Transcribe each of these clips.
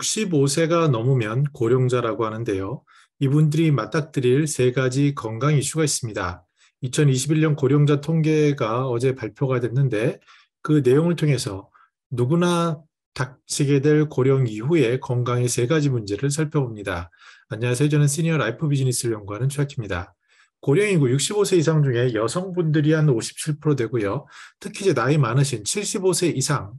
65세가 넘으면 고령자라고 하는데요. 이분들이 맞닥뜨릴 세 가지 건강 이슈가 있습니다. 2021년 고령자 통계가 어제 발표가 됐는데 그 내용을 통해서 누구나 닥치게 될 고령 이후의 건강의 세 가지 문제를 살펴봅니다. 안녕하세요. 저는 시니어 라이프 비즈니스를 연구하는 최학입니다. 고령 인구 65세 이상 중에 여성분들이 한 57% 되고요. 특히 이제 나이 많으신 75세 이상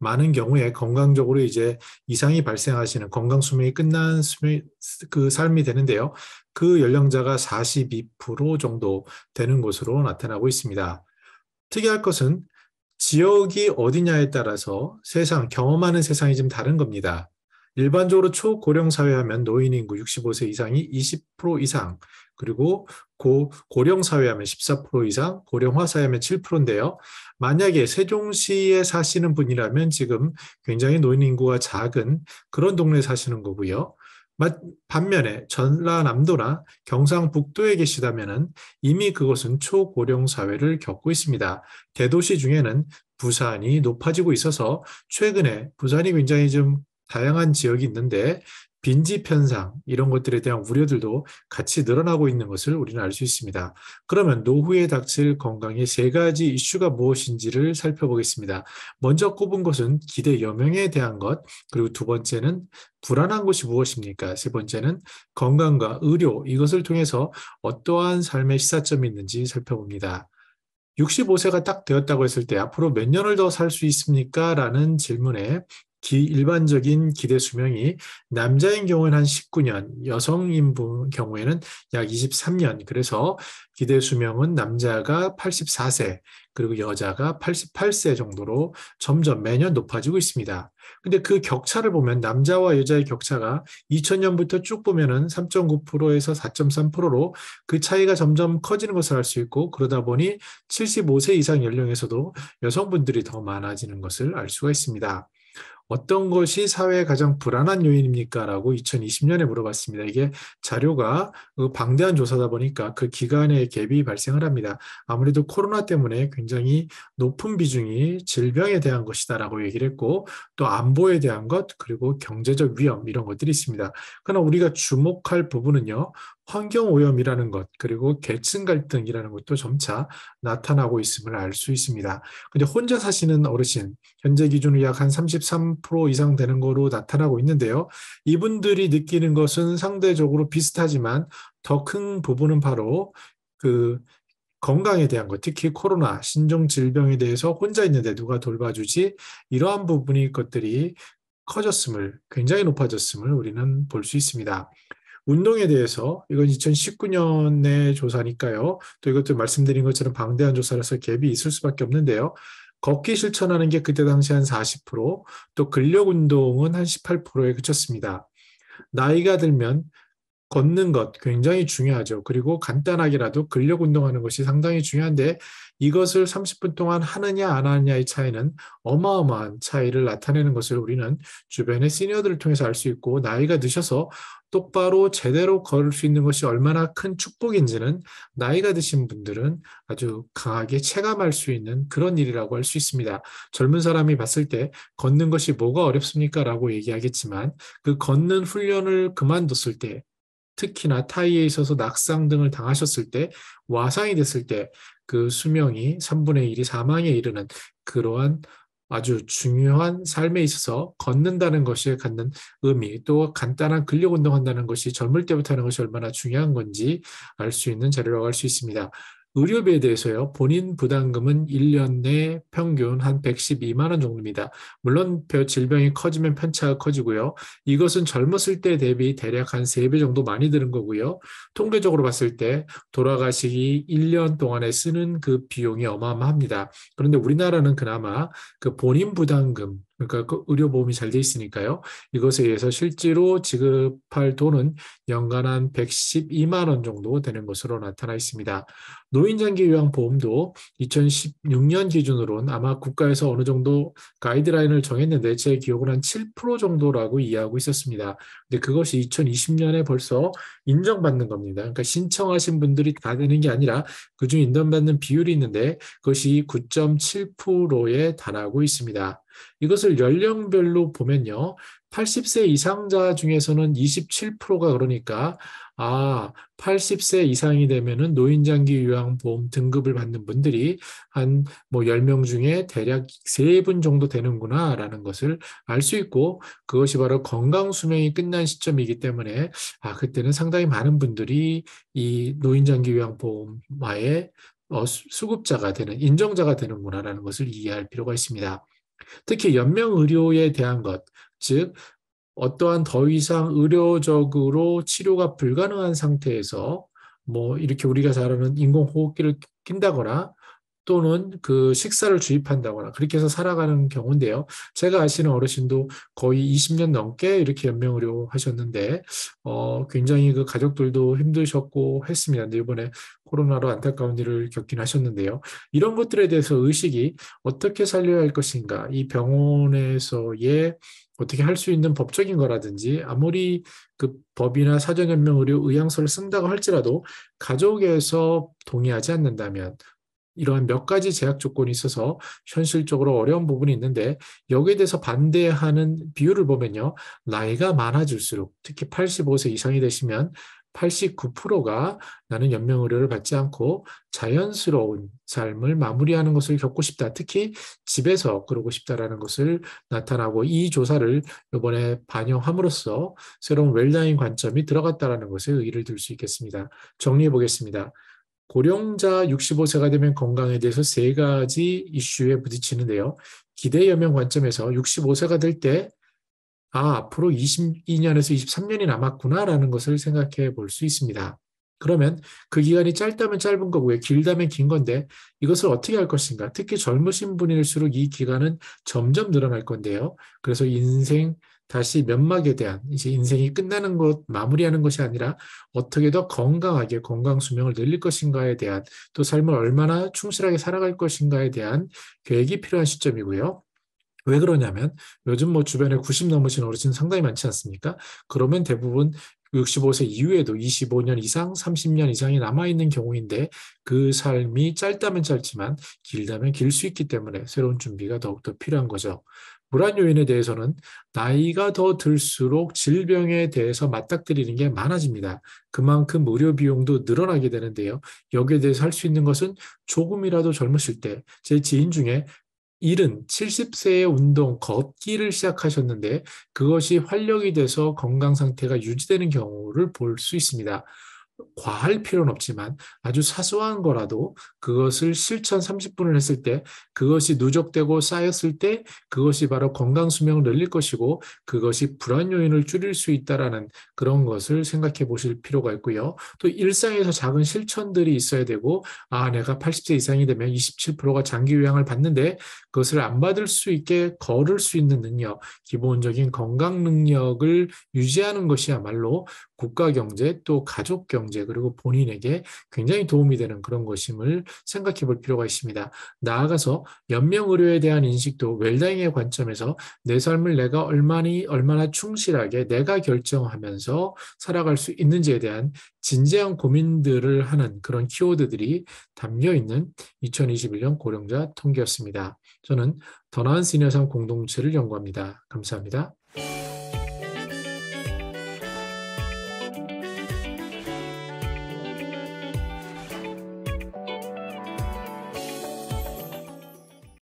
많은 경우에 건강적으로 이제 이상이 발생하시는 건강 수명이 끝난 그 삶이 되는데요. 그 연령자가 42% 정도 되는 것으로 나타나고 있습니다. 특이할 것은 지역이 어디냐에 따라서 경험하는 세상이 좀 다른 겁니다. 일반적으로 초고령 사회하면 노인 인구 65세 이상이 20% 이상, 그리고 고령 사회하면 14% 이상, 고령화 사회하면 7%인데요. 만약에 세종시에 사시는 분이라면 지금 굉장히 노인 인구가 작은 그런 동네에 사시는 거고요. 반면에 전라남도나 경상북도에 계시다면 이미 그것은 초고령 사회를 겪고 있습니다. 대도시 중에는 부산이 높아지고 있어서 최근에 부산이 굉장히 좀 다양한 지역이 있는데 빈집 현상 이런 것들에 대한 우려들도 같이 늘어나고 있는 것을 우리는 알 수 있습니다. 그러면 노후에 닥칠 건강의 세 가지 이슈가 무엇인지를 살펴보겠습니다. 먼저 꼽은 것은 기대 여명에 대한 것, 그리고 두 번째는 불안한 것이 무엇입니까? 세 번째는 건강과 의료 이것을 통해서 어떠한 삶의 시사점이 있는지 살펴봅니다. 65세가 딱 되었다고 했을 때 앞으로 몇 년을 더 살 수 있습니까? 라는 질문에 일반적인 기대 수명이 남자인 경우에는 한 19년, 여성인 경우에는 약 23년. 그래서 기대 수명은 남자가 84세, 그리고 여자가 88세 정도로 점점 매년 높아지고 있습니다. 근데 그 격차를 보면 남자와 여자의 격차가 2000년부터 쭉 보면은 3.9%에서 4.3%로 그 차이가 점점 커지는 것을 알 수 있고, 그러다 보니 75세 이상 연령에서도 여성분들이 더 많아지는 것을 알 수가 있습니다. 어떤 것이 사회에 가장 불안한 요인입니까? 라고 2020년에 물어봤습니다. 이게 자료가 방대한 조사다 보니까 그 기간에 갭이 발생을 합니다. 아무래도 코로나 때문에 굉장히 높은 비중이 질병에 대한 것이다라고 얘기를 했고, 또 안보에 대한 것, 그리고 경제적 위험 이런 것들이 있습니다. 그러나 우리가 주목할 부분은요. 환경오염이라는 것, 그리고 계층 갈등이라는 것도 점차 나타나고 있음을 알 수 있습니다. 근데 혼자 사시는 어르신, 현재 기준으로 약 한 33% 이상 되는 거로 나타나고 있는데요. 이분들이 느끼는 것은 상대적으로 비슷하지만 더 큰 부분은 바로 그 건강에 대한 것, 특히 코로나, 신종 질병에 대해서 혼자 있는데 누가 돌봐주지? 이러한 부분이 것들이 굉장히 높아졌음을 우리는 볼 수 있습니다. 운동에 대해서 이건 2019년의 조사니까요. 또 이것도 말씀드린 것처럼 방대한 조사라서 갭이 있을 수밖에 없는데요. 걷기 실천하는 게 그때 당시 한 40%, 또 근력 운동은 한 18%에 그쳤습니다. 나이가 들면 걷는 것 굉장히 중요하죠. 그리고 간단하게라도 근력 운동하는 것이 상당히 중요한데 이것을 30분 동안 하느냐 안 하느냐의 차이는 어마어마한 차이를 나타내는 것을 우리는 주변의 시니어들을 통해서 알 수 있고, 나이가 드셔서 똑바로 제대로 걸을 수 있는 것이 얼마나 큰 축복인지는 나이가 드신 분들은 아주 강하게 체감할 수 있는 그런 일이라고 할 수 있습니다. 젊은 사람이 봤을 때 걷는 것이 뭐가 어렵습니까? 라고 얘기하겠지만 그 걷는 훈련을 그만뒀을 때, 특히나 타이에 있어서 낙상 등을 당하셨을 때, 와상이 됐을 때 그 수명이 3분의 1이 사망에 이르는 그러한 아주 중요한 삶에 있어서 걷는다는 것이 갖는 의미, 또 간단한 근력 운동한다는 것이 젊을 때부터 하는 것이 얼마나 중요한 건지 알 수 있는 자료라고 할 수 있습니다. 의료비에 대해서요. 본인 부담금은 1년 내 평균 한 112만 원 정도입니다. 물론 질병이 커지면 편차가 커지고요. 이것은 젊었을 때 대비 대략 한 3배 정도 많이 드는 거고요. 통계적으로 봤을 때 돌아가시기 1년 동안에 쓰는 그 비용이 어마어마합니다. 그런데 우리나라는 그나마 그 본인 부담금, 그러니까 그 의료보험이 잘 돼 있으니까요. 이것에 의해서 실제로 지급할 돈은 연간 한 112만 원 정도 되는 것으로 나타나 있습니다. 노인장기요양보험도 2016년 기준으로는 아마 국가에서 어느 정도 가이드라인을 정했는데 제 기억은 한 7% 정도라고 이해하고 있었습니다. 근데 그것이 2020년에 벌써 인정받는 겁니다. 그러니까 신청하신 분들이 다 되는 게 아니라 그중 인정받는 비율이 있는데 그것이 9.7%에 달하고 있습니다. 이것을 연령별로 보면요. 80세 이상자 중에서는 27%가 그러니까 80세 이상이 되면은 노인장기 요양보험 등급을 받는 분들이 한 뭐 10명 중에 대략 3분 정도 되는구나라는 것을 알 수 있고 그것이 바로 건강 수명이 끝난 시점이기 때문에 그때는 상당히 많은 분들이 이 노인장기 요양보험화의 수급자가 되는 인정자가 되는구나라는 것을 이해할 필요가 있습니다. 특히 연명의료에 대한 것, 즉 어떠한 더 이상 의료적으로 치료가 불가능한 상태에서 뭐 이렇게 우리가 잘 아는 인공호흡기를 낀다거나 또는 그 식사를 주입한다거나 그렇게 해서 살아가는 경우인데요. 제가 아시는 어르신도 거의 20년 넘게 이렇게 연명의료 하셨는데 굉장히 그 가족들도 힘드셨고 했습니다. 근데 이번에 코로나로 안타까운 일을 겪긴 하셨는데요. 이런 것들에 대해서 의식이 어떻게 살려야 할 것인가, 이 병원에서의 어떻게 할 수 있는 법적인 거라든지 아무리 그 법이나 사전연명의료 의향서를 쓴다고 할지라도 가족에서 동의하지 않는다면 이러한 몇 가지 제약 조건이 있어서 현실적으로 어려운 부분이 있는데 여기에 대해서 반대하는 비율을 보면요. 나이가 많아질수록 특히 85세 이상이 되시면 89%가 나는 연명의료를 받지 않고 자연스러운 삶을 마무리하는 것을 겪고 싶다. 특히 집에서 그러고 싶다라는 것을 나타나고 이 조사를 이번에 반영함으로써 새로운 웰다잉 관점이 들어갔다라는 것에 의의를 둘 수 있겠습니다. 정리해 보겠습니다. 고령자 65세가 되면 건강에 대해서 세 가지 이슈에 부딪히는데요. 기대 연명 관점에서 65세가 될 때, 앞으로 22년에서 23년이 남았구나라는 것을 생각해 볼 수 있습니다. 그러면 그 기간이 짧다면 짧은 거고요. 길다면 긴 건데 이것을 어떻게 할 것인가. 특히 젊으신 분일수록 이 기간은 점점 늘어날 건데요. 그래서 인생 다시 면막에 대한 이제 인생이 끝나는 것, 마무리하는 것이 아니라 어떻게 더 건강하게 건강 수명을 늘릴 것인가에 대한 또 삶을 얼마나 충실하게 살아갈 것인가에 대한 계획이 필요한 시점이고요. 왜 그러냐면 요즘 뭐 주변에 90 넘으신 어르신 상당히 많지 않습니까? 그러면 대부분 65세 이후에도 25년 이상, 30년 이상이 남아있는 경우인데 그 삶이 짧다면 짧지만 길다면 길 수 있기 때문에 새로운 준비가 더욱더 필요한 거죠. 불안 요인에 대해서는 나이가 더 들수록 질병에 대해서 맞닥뜨리는 게 많아집니다. 그만큼 의료 비용도 늘어나게 되는데요. 여기에 대해서 할 수 있는 것은 조금이라도 젊으실 때 제 지인 중에 70세의 운동, 걷기를 시작하셨는데 그것이 활력이 돼서 건강 상태가 유지되는 경우를 볼 수 있습니다. 과할 필요는 없지만 아주 사소한 거라도 그것을 실천 30분을 했을 때 그것이 누적되고 쌓였을 때 그것이 바로 건강 수명을 늘릴 것이고 그것이 불안 요인을 줄일 수 있다라는 그런 것을 생각해 보실 필요가 있고요. 또 일상에서 작은 실천들이 있어야 되고 내가 80세 이상이 되면 27%가 장기 요양을 받는데 그것을 안 받을 수 있게 걸을 수 있는 능력, 기본적인 건강 능력을 유지하는 것이야말로 국가 경제 또 가족 경제 그리고 본인에게 굉장히 도움이 되는 그런 것임을 생각해 볼 필요가 있습니다. 나아가서 연명의료에 대한 인식도 웰다잉의 관점에서 내 삶을 내가 얼마나 충실하게 내가 결정하면서 살아갈 수 있는지에 대한 진지한 고민들을 하는 그런 키워드들이 담겨 있는 2021년 고령자 통계였습니다. 저는 더 나은 시니어 삶 공동체를 연구합니다. 감사합니다.